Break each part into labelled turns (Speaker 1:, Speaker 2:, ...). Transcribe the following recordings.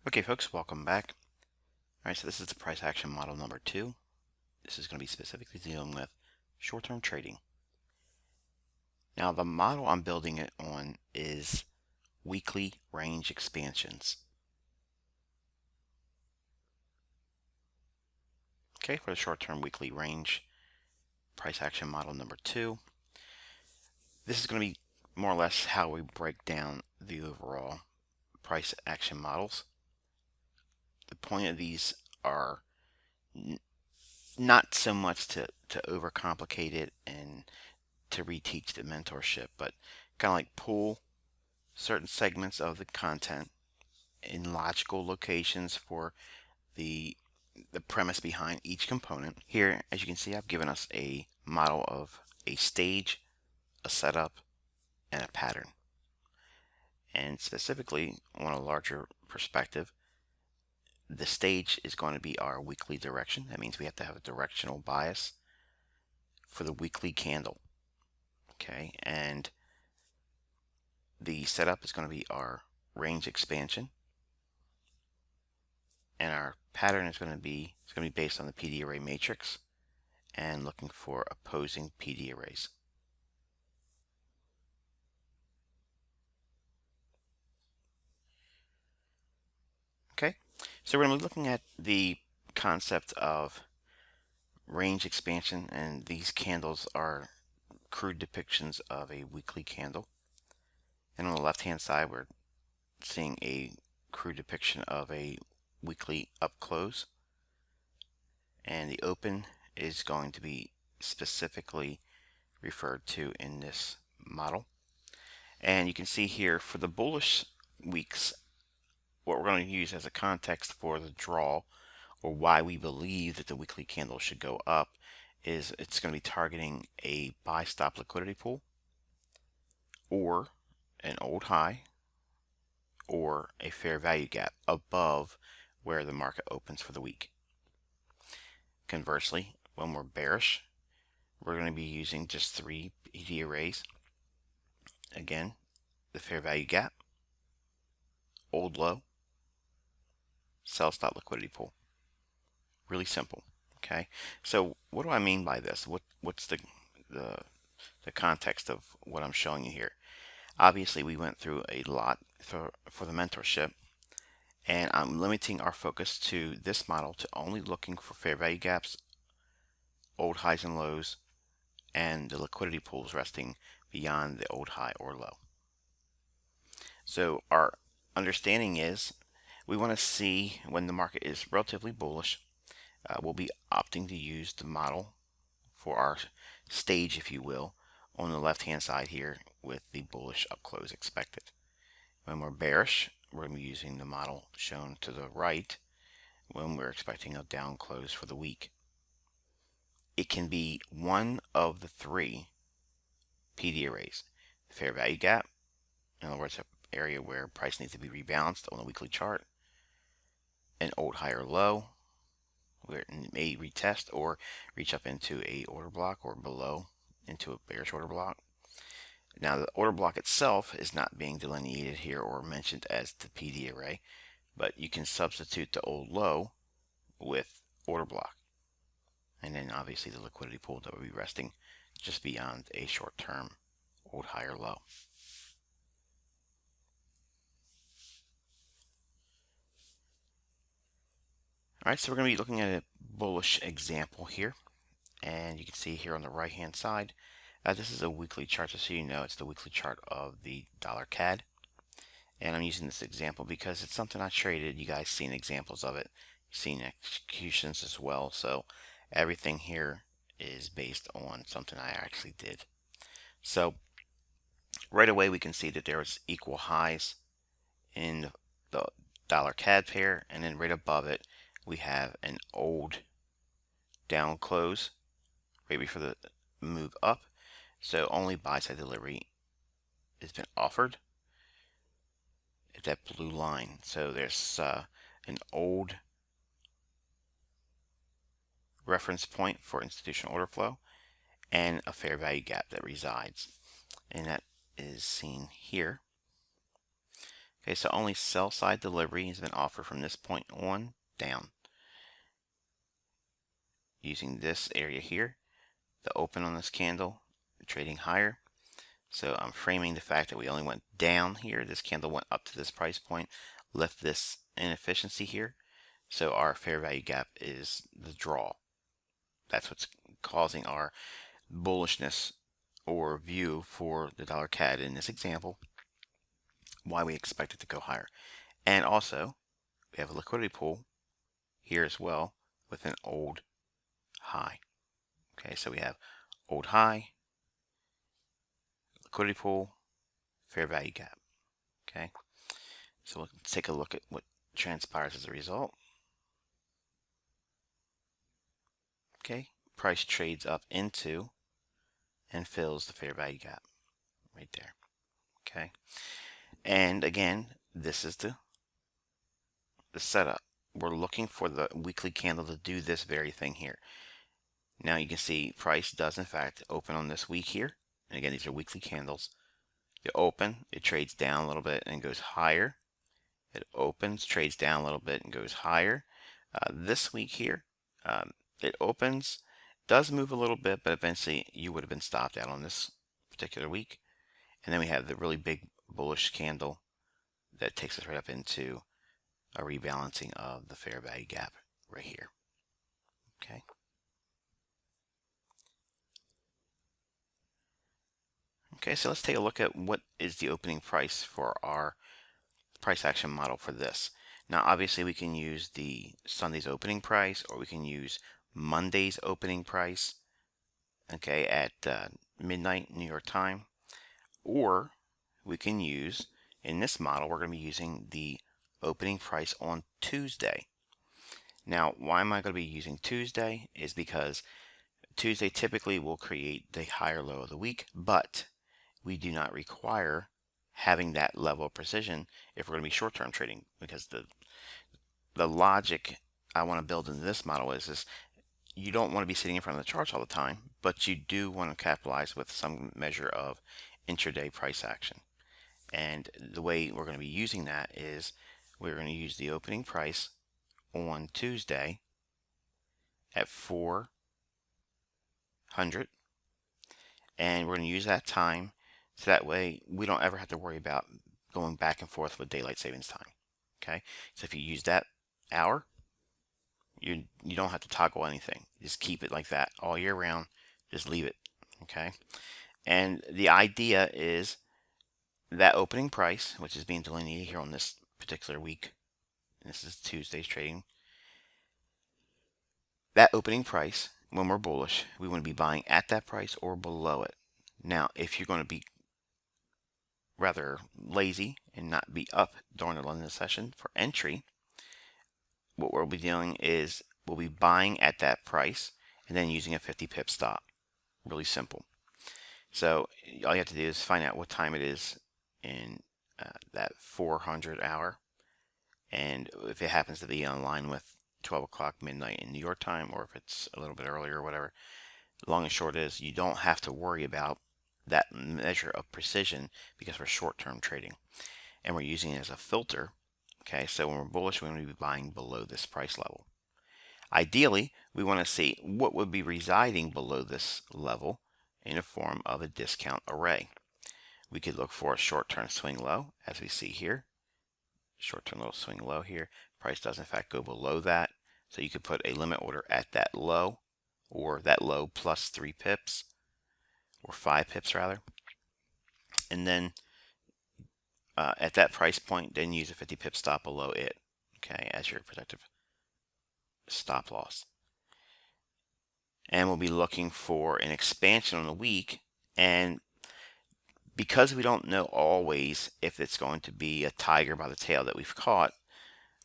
Speaker 1: Okay, folks, welcome back. All right, so this is the price action model number 2. This is going to be specifically dealing with short-term trading. Now, the model I'm building it on is weekly range expansions. Okay, for the short-term weekly range price action model number 2. This is going to be more or less how we break down the overall price action models. The point of these are not so much to overcomplicate it and to reteach the mentorship, but kind of like pull certain segments of the content in logical locations for the premise behind each component. Here, as you can see, I've given us a model of a stage, a setup, and a pattern. And specifically, on a larger perspective, the stage is going to be our weekly direction. That means we have to have a directional bias for the weekly candle. Okay, and the setup is going to be our range expansion, and our pattern is going to be based on the PD array matrix and looking for opposing PD arrays. Okay, so we're going to be looking at the concept of range expansion, and these candles are crude depictions of a weekly candle. And on the left hand side, we're seeing a crude depiction of a weekly up close, and the open is going to be specifically referred to in this model. And you can see here for the bullish weeks, what we're going to use as a context for the draw, or why we believe that the weekly candle should go up, is it's going to be targeting a buy stop liquidity pool, or an old high, or a fair value gap above where the market opens for the week. Conversely, when we're bearish, we're going to be using just 3 PD arrays. Again, the fair value gap, old low, sell stop liquidity pool. Really simple. Okay, so what do I mean by this? What's the context of what I'm showing you here? Obviously, we went through a lot for the mentorship, and I'm limiting our focus to this model to only looking for fair value gaps, old highs and lows, and the liquidity pools resting beyond the old high or low. So our understanding is we want to see when the market is relatively bullish, we'll be opting to use the model for our stage, if you will, on the left hand side here with the bullish up close expected. When we're bearish, we're going to be using the model shown to the right when we're expecting a down close for the week. It can be one of the 3 PD arrays. The fair value gap, in other words, an area where price needs to be rebalanced on the weekly chart, an old high or low, where it may retest or reach up into a order block or below into a bearish order block. Now the order block itself is not being delineated here or mentioned as the PD array, but you can substitute the old low with order block. And then obviously the liquidity pool that will be resting just beyond a short-term old high or low. All right, so we're going to be looking at a bullish example here, and you can see here on the right hand side, this is a weekly chart, just so you know, it's the weekly chart of the dollar CAD. And I'm using this example because it's something I traded. You guys seen examples of it, you've seen executions as well, so everything here is based on something I actually did. So right away we can see that there was equal highs in the dollar CAD pair, and then right above it we have an old down close right before the move up, so only buy side delivery has been offered at that blue line. So there's an old reference point for institutional order flow and a fair value gap that resides, and that is seen here. Okay, so only sell side delivery has been offered from this point on down. Using this area here, the open on this candle, trading higher. So I'm framing the fact that we only went down here. This candle went up to this price point, left this inefficiency here. So our fair value gap is the draw. That's what's causing our bullishness or view for the dollar CAD in this example, why we expect it to go higher. And also, we have a liquidity pool here as well with an old high. Okay, so we have old high, liquidity pool, fair value gap. Okay, so let's take a look at what transpires as a result. Okay, price trades up into and fills the fair value gap right there. Okay, and again, this is the setup. We're looking for the weekly candle to do this very thing here. Now you can see price does in fact open on this week here. And again, these are weekly candles. You open, it trades down a little bit and goes higher. It opens, trades down a little bit and goes higher. This week here, it opens, does move a little bit, but eventually you would have been stopped out on this particular week. And then we have the really big bullish candle that takes us right up into a rebalancing of the fair value gap right here. Okay. Okay, so let's take a look at what is the opening price for our price action model for this. Now, obviously, we can use the Sunday's opening price, or we can use Monday's opening price, okay, at midnight New York time, or we can use, in this model, we're going to be using the opening price on Tuesday. Now, why am I going to be using Tuesday? Is because Tuesday typically will create the higher low of the week, but we do not require having that level of precision if we're going to be short-term trading, because the logic I want to build into this model is you don't want to be sitting in front of the charts all the time, but you do want to capitalize with some measure of intraday price action. And the way we're going to be using that is we're going to use the opening price on Tuesday at 400, and we're going to use that time so that way we don't ever have to worry about going back and forth with daylight savings time. Okay, so if you use that hour, you don't have to toggle anything. Just keep it like that all year round. Just leave it. Okay, and the idea is that opening price, which is being delineated here on this particular week, and this is Tuesday's trading, that opening price, when we're bullish, we want to be buying at that price or below it. Now, if you're going to be rather lazy and not be up during the London session for entry, what we'll be doing is we'll be buying at that price and then using a 50 pip stop. Really simple. So all you have to do is find out what time it is in that 400 hour, and if it happens to be on line with 12 o'clock midnight in New York time, or if it's a little bit earlier or whatever. Long and short is you don't have to worry about that measure of precision because we're short-term trading and we're using it as a filter. Okay, so when we're bullish, we're going to be buying below this price level. Ideally, we want to see what would be residing below this level in the form of a discount array. We could look for a short-term swing low, as we see here. Short-term little swing low here. Price does in fact go below that. So you could put a limit order at that low, or that low plus 3 pips, or 5 pips rather. And then at that price point, then use a 50 pip stop below it, okay, as your protective stop loss. And we'll be looking for an expansion on the week, and because we don't know always if it's going to be a tiger by the tail that we've caught,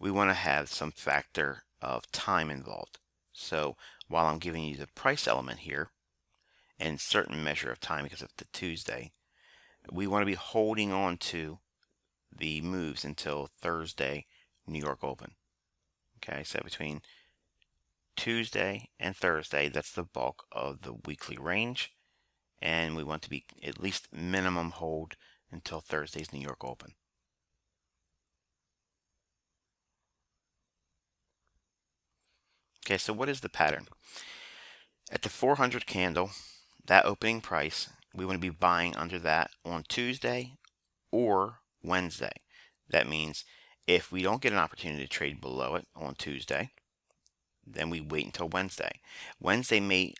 Speaker 1: we want to have some factor of time involved. So while I'm giving you the price element here and certain measure of time because of the Tuesday, we want to be holding on to the moves until Thursday New York Open. Okay, so between Tuesday and Thursday, that's the bulk of the weekly range, and we want to be at least minimum hold until Thursday's New York Open. Okay, so what is the pattern? At the 400 candle, that opening price, we want to be buying under that on Tuesday or Wednesday. That means if we don't get an opportunity to trade below it on Tuesday, then we wait until Wednesday. Wednesday may,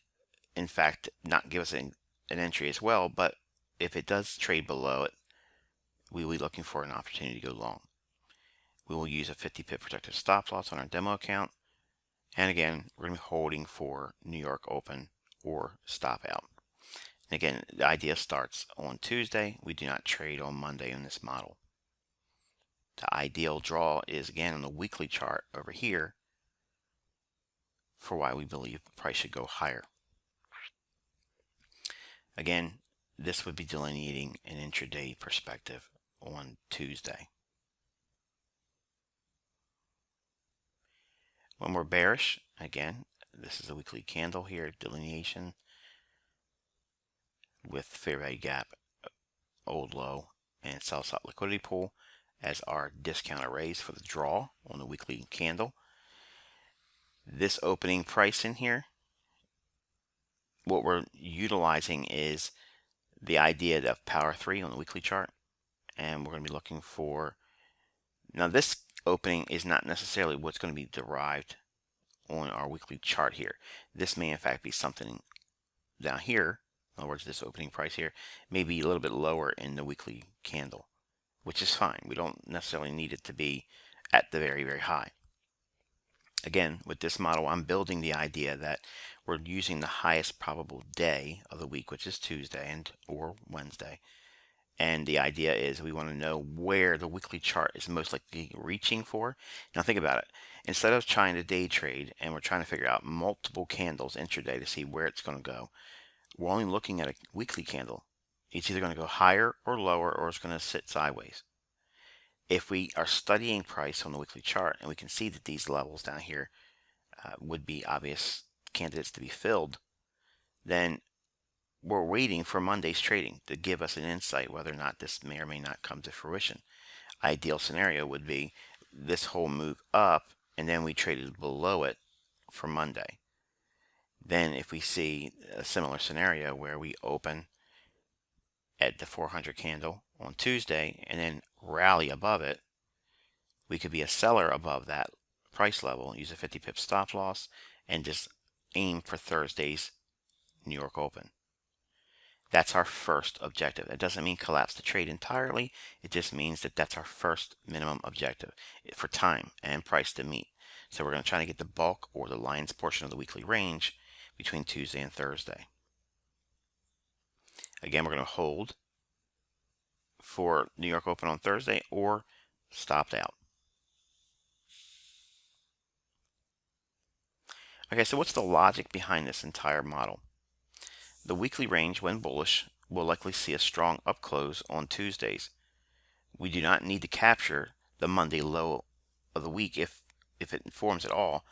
Speaker 1: in fact, not give us an entry as well, but if it does trade below it, we will be looking for an opportunity to go long. We will use a 50 pip protective stop loss on our demo account. And again, we're going to be holding for New York open or stop out. And again, the idea starts on Tuesday. We do not trade on Monday in this model. The ideal draw is again on the weekly chart over here for why we believe the price should go higher. Again, this would be delineating an intraday perspective on Tuesday. When we're bearish, again, this is a weekly candle here, delineation with fair value gap, old low, and sell side liquidity pool as our discount arrays for the draw on the weekly candle. This opening price in here, what we're utilizing is the idea of power 3 on the weekly chart, and we're going to be looking for, now this opening is not necessarily what's going to be derived on our weekly chart here. This may in fact be something down here. In other words, this opening price here may be a little bit lower in the weekly candle, which is fine. We don't necessarily need it to be at the very, very high. Again, with this model, I'm building the idea that we're using the highest probable day of the week, which is Tuesday and or Wednesday. And the idea is we want to know where the weekly chart is most likely reaching for. Now think about it. Instead of trying to day trade and we're trying to figure out multiple candles intraday to see where it's going to go, we're only looking at a weekly candle. It's either going to go higher or lower, or it's going to sit sideways. If we are studying price on the weekly chart and we can see that these levels down here would be obvious candidates to be filled, then we're waiting for Monday's trading to give us an insight whether or not this may or may not come to fruition. Ideal scenario would be this whole move up and then we traded below it for Monday. Then if we see a similar scenario where we open at the 400 candle on Tuesday and then rally above it, we could be a seller above that price level, use a 50 pip stop loss, and just aim for Thursday's New York open. That's our first objective. That doesn't mean collapse the trade entirely. It just means that that's our first minimum objective for time and price to meet. So we're going to try to get the bulk or the lion's portion of the weekly range between Tuesday and Thursday. Again, we're going to hold for New York open on Thursday or stopped out. Okay, so what's the logic behind this entire model? The weekly range, when bullish, will likely see a strong up close on Tuesdays. We do not need to capture the Monday low of the week if it forms at all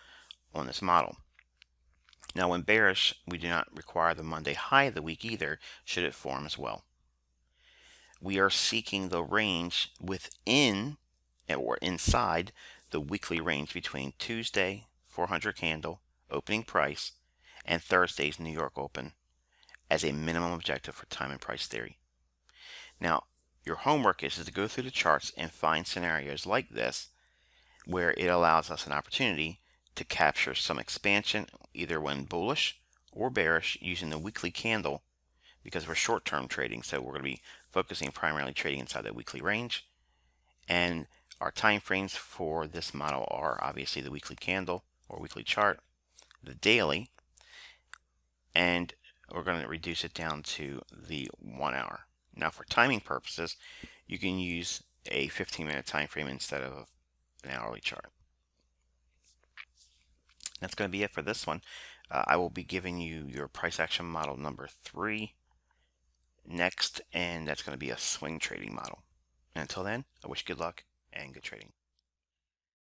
Speaker 1: on this model. Now, when bearish, we do not require the Monday high of the week either, should it form as well. We are seeking the range within or inside the weekly range between Tuesday 400 candle opening price and Thursday's New York open as a minimum objective for time and price theory. Now, your homework is to go through the charts and find scenarios like this where it allows us an opportunity to capture some expansion either when bullish or bearish using the weekly candle, because we're short-term trading, so we're going to be focusing primarily trading inside the weekly range. And our time frames for this model are obviously the weekly candle or weekly chart, the daily, and we're going to reduce it down to the 1 hour. Now for timing purposes, you can use a 15-minute time frame instead of an hourly chart. That's going to be it for this one. I will be giving you your price action model number 3 next, and that's going to be a swing trading model. And until then, I wish you good luck and good trading.